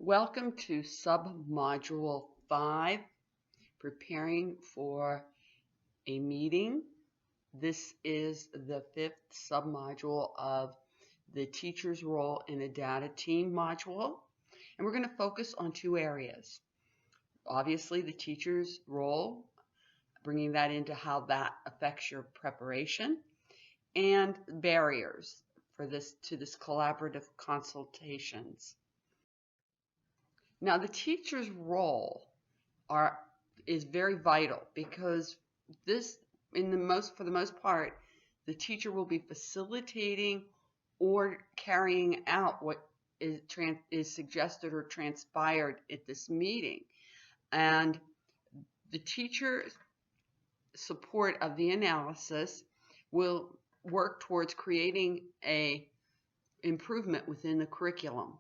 Welcome to Submodule 5, Preparing for a Meeting. This is the 5th submodule of the Teacher's Role in a Data Team module, and we're going to focus on two areas. Obviously, the teacher's role, bringing that into how that affects your preparation, and barriers for this collaborative consultations. Now, the teacher's role is very vital because for the most part, the teacher will be facilitating or carrying out what is suggested or transpired at this meeting. And the teacher's support of the analysis will work towards creating a improvement within the curriculum.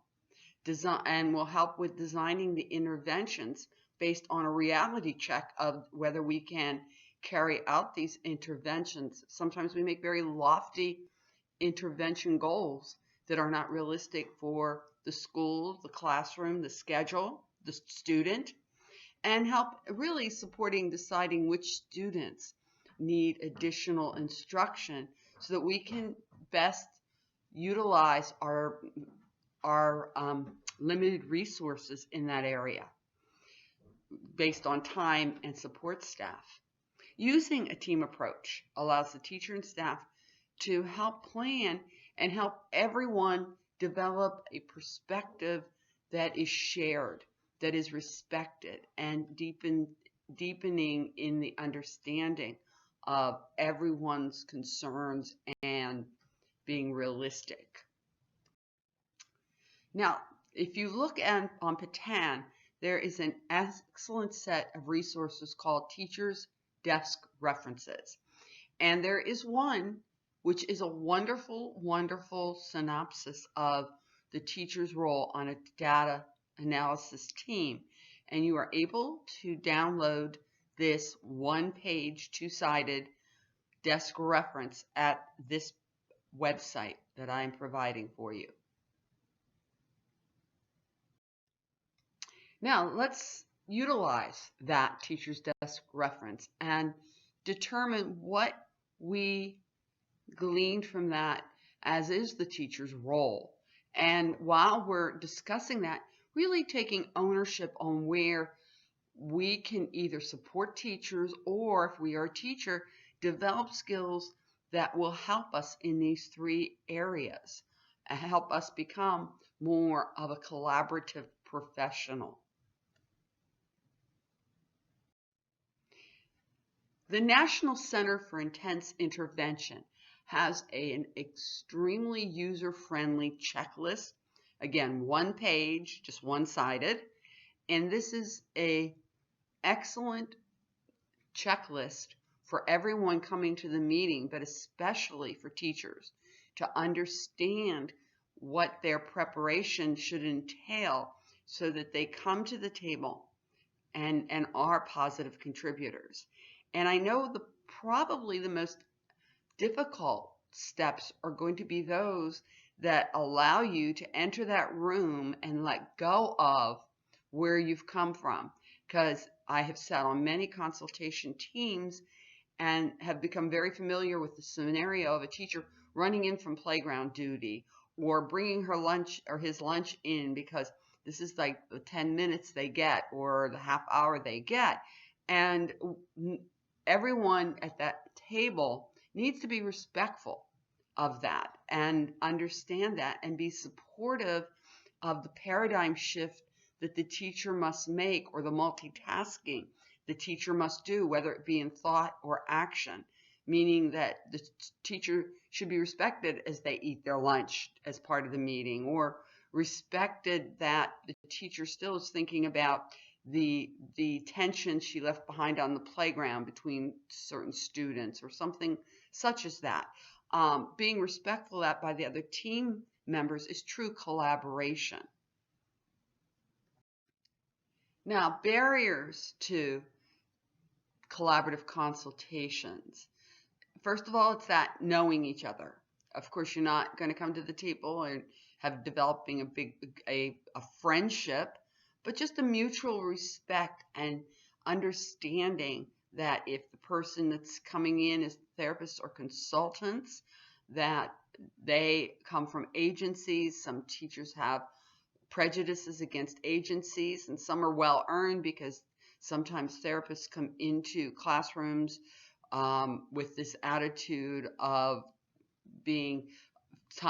And will help with designing the interventions based on a reality check of whether we can carry out these interventions. Sometimes we make very lofty intervention goals that are not realistic for the school, the classroom, the schedule, the student, and help really supporting deciding which students need additional instruction so that we can best utilize our limited resources in that area based on time and support staff. Using a team approach allows the teacher and staff to help plan and help everyone develop a perspective that is shared, that is respected, and deepening in the understanding of everyone's concerns and being realistic. Now, if you look on Patan, there is an excellent set of resources called Teachers Desk References. And there is one which is a wonderful, wonderful synopsis of the teacher's role on a data analysis team. And you are able to download this one-page, two-sided desk reference at this website that I am providing for you. Now, let's utilize that teacher's desk reference and determine what we gleaned from that as is the teacher's role. And while we're discussing that, really taking ownership on where we can either support teachers or, if we are a teacher, develop skills that will help us in these three areas and help us become more of a collaborative professional. The National Center for Intense Intervention has an extremely user-friendly checklist. Again, one page, just one-sided. And this is an excellent checklist for everyone coming to the meeting, but especially for teachers, to understand what their preparation should entail so that they come to the table and are positive contributors. And I know probably the most difficult steps are going to be those that allow you to enter that room and let go of where you've come from. Because I have sat on many consultation teams and have become very familiar with the scenario of a teacher running in from playground duty or bringing her lunch or his lunch in because this is like the 10 minutes they get or the half hour they get. And everyone at that table needs to be respectful of that and understand that and be supportive of the paradigm shift that the teacher must make or the multitasking the teacher must do, whether it be in thought or action, meaning that the teacher should be respected as they eat their lunch as part of the meeting, or respected that the teacher still is thinking about the tension she left behind on the playground between certain students or something such as that. Being respectful of that by the other team members is true collaboration. Now, barriers to collaborative consultations. First of all, it's that knowing each other. Of course, you're not going to come to the table and have developing a friendship, but just a mutual respect and understanding that if the person that's coming in is therapists or consultants, that they come from agencies. Some teachers have prejudices against agencies, and some are well earned because sometimes therapists come into classrooms with this attitude of being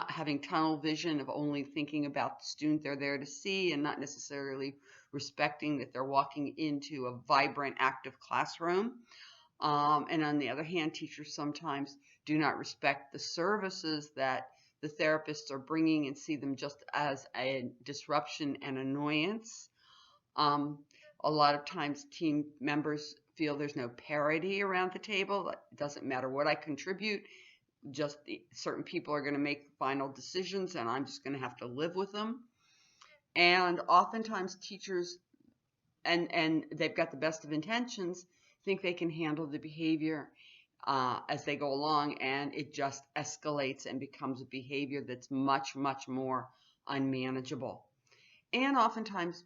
having tunnel vision, of only thinking about the student they're there to see and not necessarily respecting that they're walking into a vibrant, active classroom. And on the other hand, teachers sometimes do not respect the services that the therapists are bringing and see them just as a disruption and annoyance. A lot of times team members feel there's no parity around the table. It doesn't matter what I contribute, just certain people are going to make the final decisions and I'm just going to have to live with them. And oftentimes teachers, and they've got the best of intentions, think they can handle the behavior as they go along, and it just escalates and becomes a behavior that's much, much more unmanageable. And oftentimes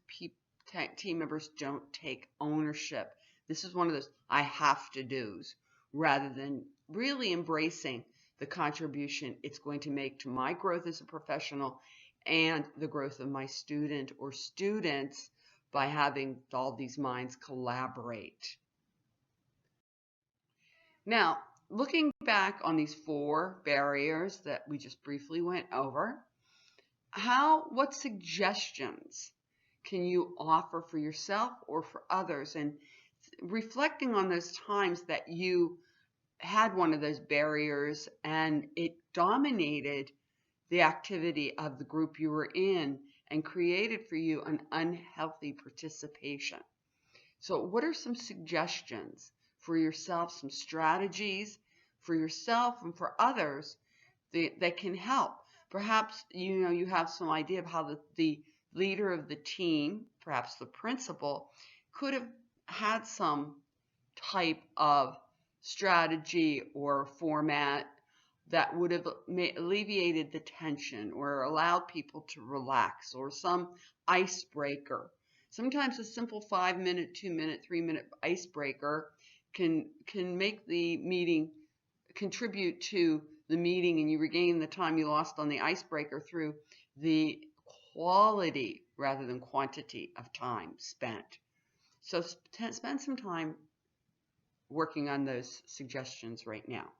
team members don't take ownership. This is one of those I have to do's, rather than really embracing the contribution it's going to make to my growth as a professional and the growth of my student or students by having all these minds collaborate. Now, looking back on these 4 barriers that we just briefly went over, what suggestions can you offer for yourself or for others? And reflecting on those times that you had one of those barriers and it dominated the activity of the group you were in and created for you an unhealthy participation. So what are some suggestions for yourself, some strategies for yourself and for others that can help? Perhaps you have some idea of how the leader of the team, perhaps the principal, could have had some type of strategy or format that would have alleviated the tension or allowed people to relax, or some icebreaker. Sometimes a simple 5-minute, 2-minute, 3-minute icebreaker can make the meeting, contribute to the meeting, and you regain the time you lost on the icebreaker through the quality rather than quantity of time spent. So spend some time working on those suggestions right now.